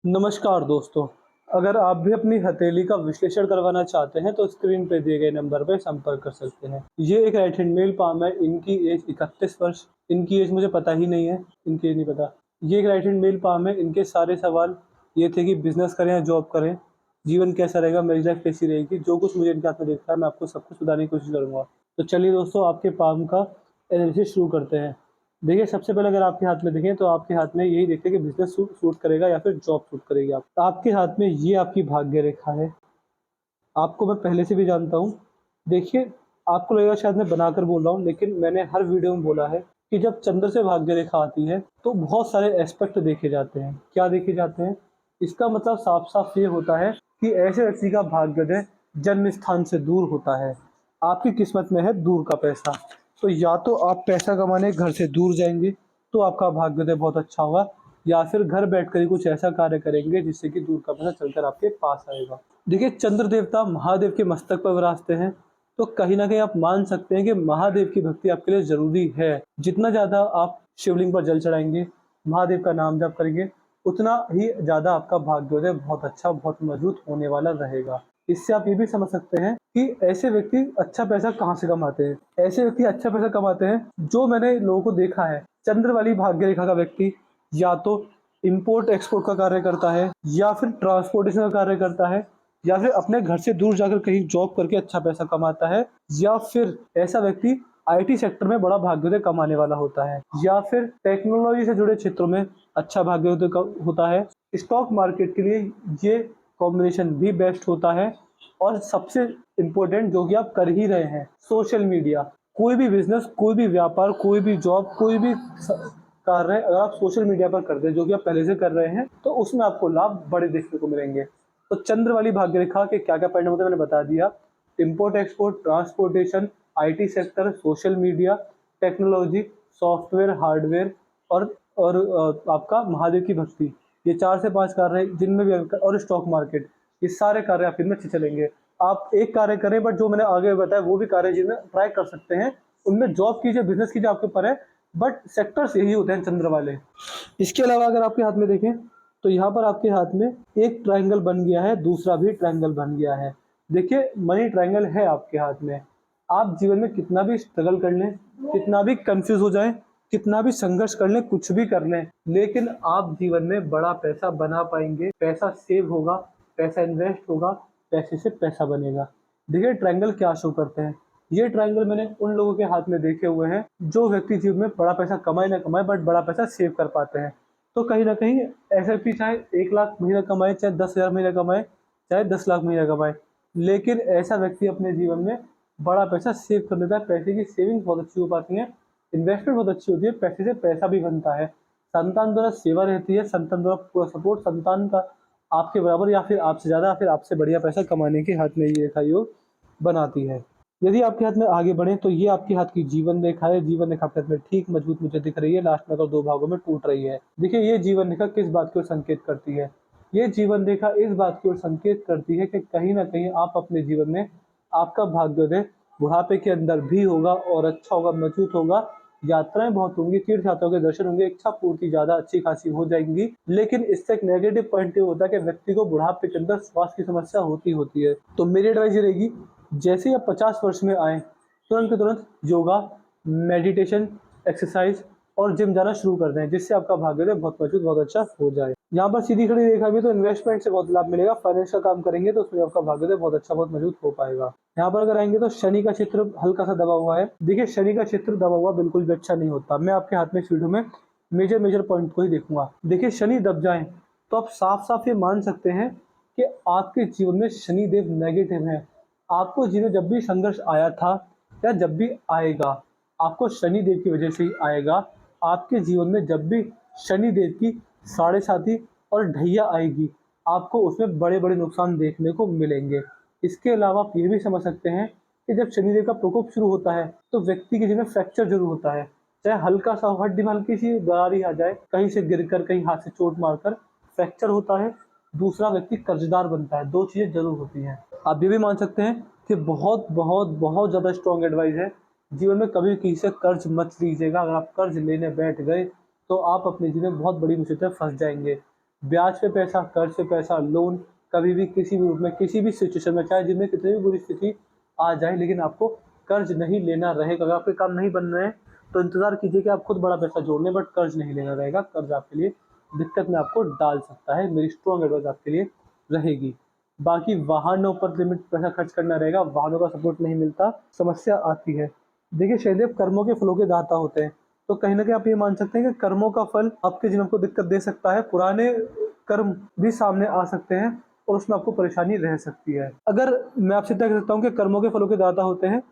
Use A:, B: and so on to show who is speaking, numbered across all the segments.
A: नमस्कार दोस्तों, अगर आप भी अपनी हथेली का विश्लेषण करवाना चाहते हैं तो स्क्रीन पे दिए गए नंबर पे संपर्क कर सकते हैं। ये एक राइट हैंड मेल पाम है, इनकी एज 31 वर्ष, इनकी एज मुझे पता ही नहीं है, इनकी एज नहीं पता। ये एक राइट हैंड मेल पाम है, इनके सारे सवाल ये थे कि बिज़नेस करें या जॉब करें, जीवन कैसा रहेगा, मैरिज लाइफ कैसी रहेगी, जो कुछ मुझे इनके हाथ में दिखता है मैं आपको सब कुछ बताने की कोशिश करूँगा। तो चलिए दोस्तों आपके पाम का एनालिसिस शुरू करते हैं। देखिए, सबसे पहले अगर आपके हाथ में देखें तो आपके हाथ में यही देखते हैं कि बिज़नेस सूट करेगा या फिर जॉब सूट करेगी आप। आपके हाथ में ये आपकी भाग्य रेखा है। आपको मैं पहले से भी जानता हूँ। देखिए, आपको लगेगा शायद मैं बनाकर बोल रहा हूँ, लेकिन मैंने हर वीडियो में बोला है कि जब चंद्र से भाग्य रेखा आती है तो बहुत सारे एस्पेक्ट देखे जाते हैं। क्या देखे जाते हैं? इसका मतलब साफ-साफ ये होता है कि ऐसे व्यक्ति का भाग्योदय जन्म स्थान से दूर होता है। आपकी किस्मत में है दूर का पैसा। तो या तो आप पैसा कमाने घर से दूर जाएँगे, तो आपका भाग्योदय बहुत अच्छा होगा, या फिर घर बैठकर ही कुछ ऐसा कार्य करेंगे जिससे कि दूर का पैसा चलकर आपके पास आएगा। देखिए, चंद्र देवता महादेव के मस्तक पर विराजते हैं, तो कहीं न कहीं आप मान सकते हैं कि महादेव की भक्ति आपके लिए ज़रूरी है। जितना ज़्यादा आप शिवलिंग पर जल चढ़ाएँगे, महादेव का नाम जप करेंगे, उतना ही ज़्यादा आपका भाग्योदय बहुत अच्छा, बहुत मजबूत होने वाला रहेगा। इससे आप ये भी समझ सकते हैं कि ऐसे व्यक्ति अच्छा पैसा कहाँ से कमाते हैं। ऐसे व्यक्ति अच्छा पैसा कमाते हैं, जो मैंने लोगों को देखा है, चंद्र वाली भाग्य रेखा का व्यक्ति या तो इम्पोर्ट एक्सपोर्ट का कार्य करता है, या फिर ट्रांसपोर्टेशन का कार्य करता है, या फिर अपने घर से दूर जाकर कहीं जॉब करके अच्छा पैसा कमाता है, या फिर ऐसा व्यक्ति आईटी सेक्टर में बड़ा भाग्योदय कमाने वाला होता है, या फिर टेक्नोलॉजी से जुड़े क्षेत्रों में अच्छा भाग्योदय होता है। स्टॉक मार्केट के लिए ये कॉम्बिनेशन भी बेस्ट होता है। और सबसे इम्पोर्टेंट जो कि आप कर ही रहे हैं, सोशल मीडिया। कोई भी बिजनेस, कोई भी व्यापार, कोई भी जॉब, कोई भी कार्य अगर आप सोशल मीडिया पर करते हैं, जो कि आप पहले से कर रहे हैं, तो उसमें आपको लाभ बड़े देखने को मिलेंगे। तो चंद्र वाली भाग्य रेखा के क्या क्या परिणाम होते हैं मैंने बता दिया। Import export, transportation, IT sector, social media, technology, software, hardware और आपका महादेव की भक्ति। ये 4 से 5 कार्य हैं जिनमें भी, और स्टॉक मार्केट, ये सारे कार्य आपके इनमें अच्छे चलेंगे। आप एक कार्य करें, बट जो मैंने आगे बताया वो भी कार्य जिनमें ट्राई कर सकते हैं, उनमें जॉब कीजिए, बिजनेस कीजिए, आपके ऊपर है, बट सेक्टर्स यही होते हैं चंद्र वाले। इसके अलावा अगर आपके हाथ में देखें तो यहाँ पर आपके हाथ में एक ट्रायंगल बन गया है, दूसरा भी ट्रायंगल बन गया है। देखिए, मनी ट्रायंगल है आपके हाथ में। आप जीवन में कितना भी स्ट्रगल कर लें, कितना भी कंफ्यूज हो जाएं, कितना भी संघर्ष कर लें, कुछ भी कर लें, लेकिन आप जीवन में बड़ा पैसा बना पाएंगे। पैसा सेव होगा, पैसा इन्वेस्ट होगा, पैसे से पैसा बनेगा। देखिए, ट्रायंगल क्या शो करते हैं। ये ट्रायंगल मैंने उन लोगों के हाथ में देखे हुए हैं जो व्यक्ति जीवन में बड़ा पैसा कमाए ना कमाए, बट बड़ा पैसा सेव कर पाते हैं। तो कहीं ना कहीं ऐसा व्यक्ति चाहे 1 लाख महीना कमाए, चाहे 10,000 महीना कमाए, चाहे 10 लाख महीना कमाए, लेकिन ऐसा व्यक्ति अपने जीवन में बड़ा पैसा सेव कर लेता है। पैसे की सेविंग्स बहुत अच्छी हो पाती है, इन्वेस्टमेंट बहुत अच्छी होती है, पैसे से पैसा भी बनता है। संतान द्वारा सेवा रहती है, संतान द्वारा पूरा सपोर्ट, संतान का आपके बराबर या फिर आपसे ज़्यादा या फिर आपसे बढ़िया पैसा कमाने के हाथ में ये रेखा योग बनाती है। यदि आपके हाथ में आगे बढ़े तो ये आपके हाथ की जीवन रेखा है। जीवन रेखा आपके हाथ में ठीक मजबूत मुझे दिख रही है, लास्ट में अगर 2 भागों में टूट रही है। देखिए, ये जीवन रेखा किस बात की ओर संकेत करती है? ये जीवन रेखा इस बात की ओर संकेत करती है कि कहीं न कहीं आप अपने जीवन में, आपका भाग्योदय बुढ़ापे के अंदर भी होगा और अच्छा होगा, मजबूत होगा। यात्राएँ बहुत होंगी, तीर्थ यात्राओं के दर्शन होंगे, इच्छा पूर्ति ज़्यादा अच्छी खासी हो जाएँगी। लेकिन इससे एक नेगेटिव पॉइंट ये होता है कि व्यक्ति को बुढ़ापे के अंदर स्वास्थ्य की समस्या होती है। तो मेरी एडवाइस ये रहेगी, जैसे ही आप 50 वर्ष में आएँ, तुरंत के तुरंत योगा, मेडिटेशन, एक्सरसाइज और जिम जाना शुरू कर दें, जिससे आपका भाग्योदय बहुत मजबूत, बहुत अच्छा हो जाए। यहाँ पर सीधी खड़ी रेखा भी, तो इन्वेस्टमेंट से बहुत लाभ मिलेगा। फाइनेंस का काम करेंगे तो उसमें आपका भाग्योदय बहुत अच्छा, बहुत मजबूत हो पाएगा। यहाँ पर अगर आएँगे तो शनि का क्षेत्र हल्का सा दबा हुआ है। देखिए, शनि का क्षेत्र दबा हुआ बिल्कुल भी अच्छा नहीं होता। मैं आपके हाथ में इस वीडियो में मेजर पॉइंट को ही देखूँगा। देखिए, शनि दब जाएँ तो आप साफ-साफ ये मान सकते हैं कि आपके जीवन में शनिदेव नेगेटिव हैं। आपको जीवन जब भी संघर्ष आया था या जब भी आएगा, आपको शनिदेव की वजह से ही आएगा। आपके जीवन में जब भी शनिदेव की साढ़े साती और ढैया आएगी, आपको उसमें बड़े-बड़े नुकसान देखने को मिलेंगे। इसके अलावा आप ये भी समझ सकते हैं कि जब शनिदेव का प्रकोप शुरू होता है, तो व्यक्ति के जीवन में फ्रैक्चर ज़रूर होता है। चाहे हल्का-सा हड्डी में हल्की-सी दरार ही आ जाए, कहीं से गिरकर, कहीं हाथ से चोट मारकर फ्रैक्चर होता है। दूसरा व्यक्ति कर्ज़दार बनता है, 2 चीज़ें ज़रूर होती हैं। आप ये भी मान सकते हैं कि बहुत ज़्यादा स्ट्रॉन्ग एडवाइस है, जीवन में कभी किसी से कर्ज मत लीजिएगा। अगर आप कर्ज लेने बैठ गए तो आप अपने जीवन में बहुत बड़ी मुसीबत में फंस जाएंगे। ब्याज पे पैसा, कर्ज पे पैसा, लोन, कभी भी किसी भी रूप में, किसी भी सिचुएशन में, चाहे जिनमें कितनी भी बुरी स्थिति आ जाए, लेकिन आपको कर्ज नहीं लेना रहेगा। अगर आपके काम नहीं बन रहे हैं तो इंतज़ार कीजिए कि आप खुद बड़ा पैसा जोड़ लें, बट कर्ज नहीं लेना रहेगा। कर्ज आपके लिए दिक्कत में आपको डाल सकता है। मेरी स्ट्रॉन्ग एडवाइस आपके लिए रहेगी। बाकी वाहनों पर लिमिट पैसा खर्च करना रहेगा, वाहनों का सपोर्ट नहीं मिलता, समस्या आती है। देखिए शनिदेव कर्मों के फलों के दाता होते हैं, तो कहीं न कहीं आप ये मान सकते हैं कि कर्मों का फल आपके जीवन को दिक्कत दे सकता है। पुराने कर्म भी सामने आ सकते हैं और उसमें आपको परेशानी रह सकती है। अगर मैं आपसे तय कर सकता हूँ कि कर्मों के फलों के दाता होते हैं,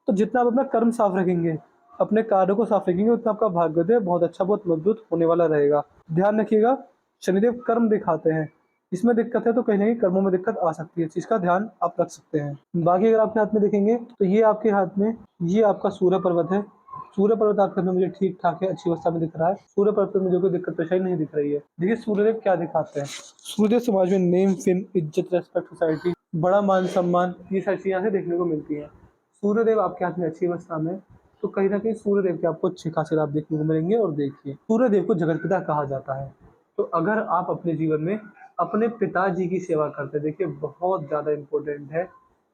A: तो जितना आप अपना कर्म साफ रखेंगे, अपने कार्यों को साफ रखेंगे, उतना आपका भाग्योदय बहुत अच्छा, बहुत मजबूत होने वाला रहेगा। ध्यान रखिएगा, शनिदेव कर्म दिखाते हैं, इसमें दिक्कत है तो कहीं न कहीं कर्मों में दिक्कत आ सकती है। इस चीज़ का ध्यान आप रख सकते हैं। बाकी अगर आपके हाथ में देखेंगे तो ये आपके हाथ में ये आपका सूर्य पर्वत है। सूर्य पर्वत आपके हाथ में मुझे ठीक-ठाक है, अच्छी अवस्था में दिख रहा है। सूर्य पर्वत पे मुझे कोई दिक्कत परेशानी नहीं दिख रही है। देखिए सूर्यदेव क्या दिखाते हैं? सूर्यदेव समाज में नेम, फेम, इज़्ज़त, रिस्पेक्ट, सोसाइटी, बड़ा मान-सम्मान, ये सारी चीज़ें यहाँ से देखने को मिलती हैं। सूर्यदेव आपके हाथ में अच्छी अवस्था में, तो कहीं न कहीं सूर्यदेव के आपको अच्छे खासे लाभ देखने को मिलेंगे। और देखिए, सूर्यदेव को जगतपिता कहा जाता है। तो अगर आप अपने जीवन में अपने पिताजी की सेवा करते हैं, देखिए बहुत ज़्यादा इम्पोर्टेंट है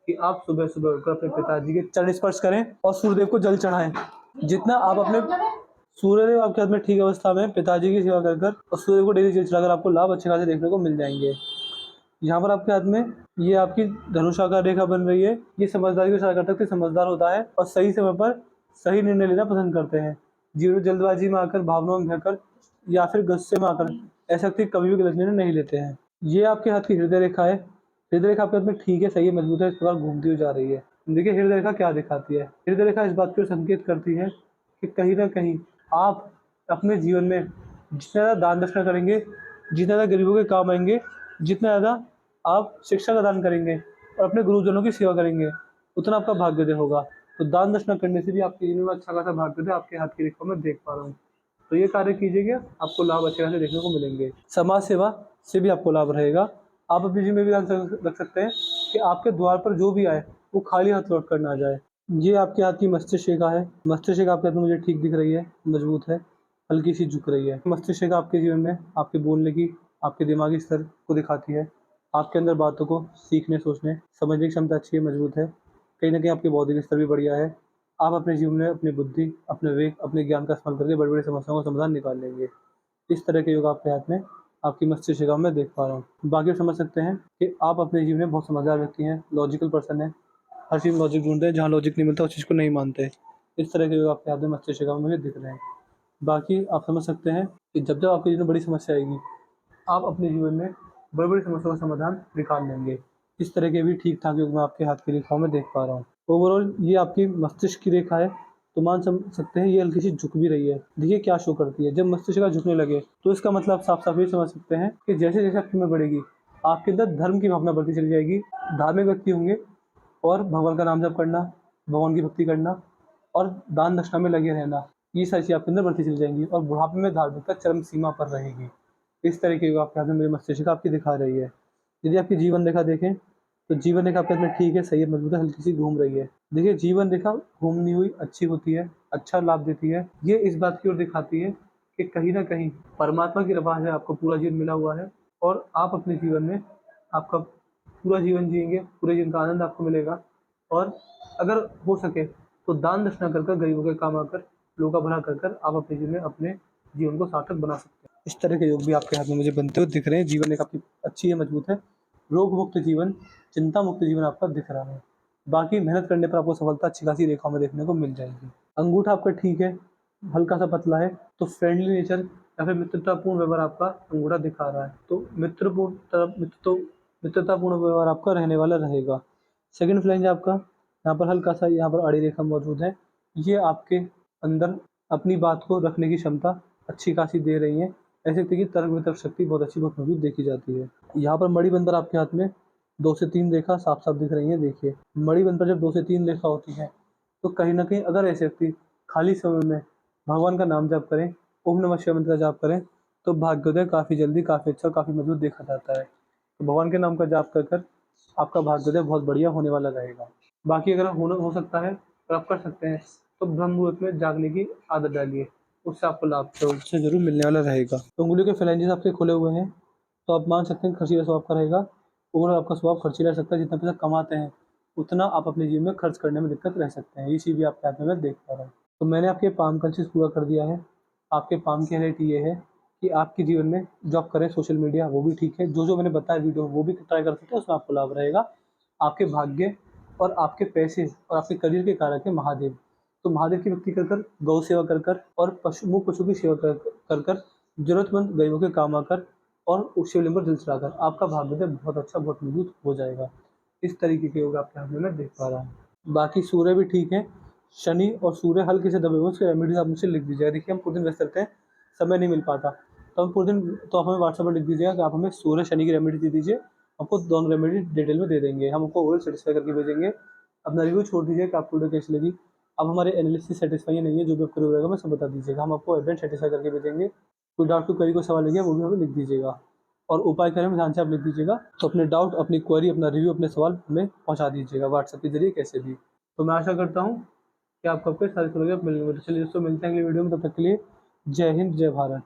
A: कि आप सुबह-सुबह उठकर अपने पिताजी के चरण स्पर्श करें और सूर्यदेव को जल चढ़ाएँ। जितना आप अपने सूर्यदेव आपके हाथ में ठीक अवस्था में पिताजी की सेवा कर और सूर्यदेव को डेली जल चढ़ाकर आपको लाभ अच्छे खासे देखने को मिल जाएँगे। यहाँ पर आपके हाथ में ये आपकी धनुषाकार रेखा बन रही है। ये समझदारी को इशारा करता है कि समझदार होता है और सही समय पर सही निर्णय लेना पसंद करते हैं। जीवन में जल्दबाजी में आकर, भावनाओं में बहकर या फिर गुस्से में आकर ऐसा व्यक्ति कभी भी गलत निर्णय नहीं लेते हैं। ये आपके हाथ की हृदय रेखा है। हृदय रेखा आपके हाथ में ठीक है, सही है, मजबूत है, इस प्रकार घूमती हुई जा रही है। देखिए हृदय रेखा क्या दिखाती है? हृदय रेखा इस बात की ओर संकेत करती है कि कहीं न कहीं आप अपने जीवन में जितना ज़्यादा दान दक्षिणा करेंगे, जितना ज़्यादा गरीबों के काम आएँगे, जितना ज़्यादा आप शिक्षा का दान करेंगे और अपने गुरुजनों की सेवा करेंगे, उतना आपका भाग्योदय होगा। तो दान दक्षिणा करने से भी आपके जीवन में अच्छा खासा भाग्योदय आपके हाथ की रेखाओं में देख पा रहा हूँ। तो ये कार्य कीजिएगा, आपको लाभ अच्छे खासे देखने को मिलेंगे। समाज सेवा से भी आपको लाभ रहेगा। आप अपने जीवन में भी ध्यान रख सकते हैं कि आपके द्वार पर जो भी आए, वो खाली हाथ लौट कर ना जाए। ये आपके हाथ की मस्तिष्क रेखा है। मस्तिष्क रेखा आपके हाथ में मुझे ठीक दिख रही है, मजबूत है, हल्की-सी झुक रही है। मस्तिष्क रेखा आपके जीवन में आपके बोलने की, आपके दिमागी स्तर को दिखाती है। आपके अंदर बातों को सीखने, सोचने, समझने की क्षमता अच्छी है, मजबूत है। कहीं न कहीं आपके बौद्धिक स्तर भी बढ़िया है। आप अपने जीवन में अपनी बुद्धि, अपने विवेक, अपने ज्ञान का इस्तेमाल करके बड़ी-बड़ी समस्याओं का समाधान निकाल लेंगे। इस तरह के योग आपके हाथ में आपकी मस्तिष्क रेखा में देख पा रहा हूँ। बाकी आप समझ सकते हैं कि आप अपने जीवन में बहुत समझदार व्यक्ति हैं, लॉजिकल पर्सन हैं। हर चीज़ में लॉजिक ढूँढते हैं, जहाँ लॉजिक नहीं मिलता उस चीज़ को नहीं मानते। इस तरह के योग आपके हाथ में मस्तिष्क रेखा में मुझे दिख रहे हैं। बाकी आप समझ सकते हैं कि जब-जब आपके जीवन में बड़ी समस्या आएगी, आप अपने जीवन में बड़ी-बड़ी समस्याओं का समाधान निकाल लेंगे। इस तरह के भी ठीक-ठाक योग मैं आपके हाथ की रेखाओं में देख पा रहा हूँ। ओवरऑल ये आपकी मस्तिष्क की रेखा है, तो मान सम सकते हैं ये हल्की-सी झुक भी रही है। देखिए क्या शो करती है, जब मस्तिष्क रेखा झुकने लगे, तो इसका मतलब साफ-साफ ये समझ सकते हैं कि जैसे-जैसे आपकी उम्र बढ़ेगी, आपके अंदर धर्म की भावना बढ़ती चली जाएगी। धार्मिक व्यक्ति होंगे और भगवान का नाम जप करना, भगवान की भक्ति करना और दान दक्षिणा में लगे रहना, ये सारी चीज़ें आपके अंदर बढ़ती चली जाएँगी और बुढ़ापे में धार्मिकता चरम सीमा पर रहेगी। इस तरीके का आपके हाथ में मेरी मस्तिष्क रेखा आपकी दिखा रही है। यदि आपकी जीवन रेखा देखें, तो जीवन रेखा आपके हाथ में ठीक है, सही है, मजबूत है, हल्की-सी घूम रही है। देखिए जीवन रेखा घूमनी हुई अच्छी होती है, अच्छा लाभ देती है। ये इस बात की ओर दिखाती है कि कहीं न कहीं परमात्मा की कृपा से आपको पूरा जीवन मिला हुआ है और आप अपने जीवन में आपका पूरा जीवन जिएँगे, पूरे जीवन का आनंद आपको मिलेगा। और अगर हो सके तो दान दक्षिणा कर गरीबों के काम आकर, लोगों का भला कर आप अपने जीवन में अपने जीवन को सार्थक बना सकते हैं। इस तरह के योग भी आपके हाथ में मुझे बनते हुए दिख रहे हैं। जीवन रेखा आपकी अच्छी है, मजबूत है। रोग मुक्त जीवन, चिंता मुक्त जीवन आपका दिख रहा है। बाकी मेहनत करने पर आपको सफलता अच्छी खासी रेखाओं में देखने को मिल जाएगी। अंगूठा आपका ठीक है, हल्का-सा पतला है, तो फ्रेंडली नेचर या फिर मित्रतापूर्ण व्यवहार आपका अंगूठा दिखा रहा है। तो मित्रतापूर्ण व्यवहार आपका रहने वाला रहेगा। सेकंड फ्लैंज आपका यहाँ पर हल्का-सा यहाँ पर आड़ी रेखा मौजूद है। ये आपके अंदर अपनी बात को रखने की क्षमता अच्छी खासी दे रही है। ऐसे व्यक्ति की तर्क वितर्क शक्ति बहुत अच्छी, बहुत मजबूत देखी जाती है। यहाँ पर मणिबंदर आपके हाथ में 2 से 3 रेखा साफ-साफ दिख रही है। देखिए, मणिबंदर जब 2 से 3 रेखा होती है, तो कहीं न कहीं अगर ऐसे व्यक्ति खाली समय में भगवान का नाम जाप करें, ओम नमः शिवाय मंत्र का जाप करें, तो भाग्योदय काफ़ी जल्दी, काफ़ी अच्छा, काफ़ी मजबूत देखा जाता है। तो भगवान के नाम का जाप कर आपका भाग्योदय बहुत बढ़िया होने वाला रहेगा। बाकी अगर हो सकता है और आप कर सकते हैं, तो ब्रह्म मुहूर्त में जागने की आदत डालिए, उससे आपको लाभ तो उससे ज़रूर मिलने वाला रहेगा। तो उँगलियों के फ्लैंजेस आपके खुले हुए हैं, तो आप मान सकते हैं खर्चीला स्वभाव का रहेगा। ओवरऑल आपका स्वभाव खर्चीला रह सकता है, जितना पैसा कमाते हैं उतना आप अपने जीवन में खर्च करने में दिक्कत रह सकते हैं। ये चीज़ भी आपके हाथ में मैं देख पा रहा हूँ। तो मैंने आपके पाम कल्चर्स पूरा कर दिया है। आपके पाम की हाइलाइट ये है कि आपके जीवन में जो आप करें सोशल मीडिया वो भी ठीक है, जो मैंने बताया वीडियो वो भी ट्राई कर सकते हैं, उसमें आपको लाभ रहेगा। आपके भाग्य और आपके पैसे और आपके करियर के कारक है महादेव। तो महादेव की भक्ति कर गौ सेवा कर और पशु की सेवा कर जरूरतमंद गरीबों के काम आकर और उस शिवलिंग पर जल चढ़ाकर आपका भाग्य बहुत अच्छा, बहुत मजबूत हो जाएगा। इस तरीके के योग आपके हाथ में मैं देख पा रहा हूँ। बाकी सूर्य भी ठीक है। शनि और सूर्य हल्के से दबे हुए, उसके रेमेडीज आप मुझसे लिख दीजिएगा। देखिए हम पूरे दिन व्यस्त रहते हैं, समय नहीं मिल पाता, तो हम पूरे दिन, तो आप हमें व्हाट्सएप पर लिख दीजिएगा कि आप हमें सूर्य शनि की रेमेडी दे दीजिए। आपको दोनों रेमेडी डिटेल में दे देंगे, हम आपको ओवरऑल सेटिस्फाई करके भेजेंगे। अपना रिव्यू छोड़ दीजिए कि आपको वीडियो कैसी लगी। अब हमारे एनालिसिस सेटिस्फाई नहीं है, जो भी आपको रिव्यू रहेगा मैं सब बता दीजिएगा, हम आपको एवरेज सेटिस्फाई करके भेजेंगे। कोई डाउट, कोई क्वेरी, कोई सवाल लगे वो भी हमें लिख दीजिएगा और उपाय करें ध्यान से आप लिख दीजिएगा। तो अपने डाउट, अपनी क्वेरी, अपना रिव्यू, अपने सवाल हमें पहुंचा दीजिएगा व्हाट्सएप के जरिए कैसे भी। तो मैं आशा करता हूँ कि आपको आपके सारे सवालों के जवाब मिलेंगे। तो चलिए दोस्तों, मिलते हैं अगली वीडियो में, तब तक के लिए जय हिंद, जय भारत।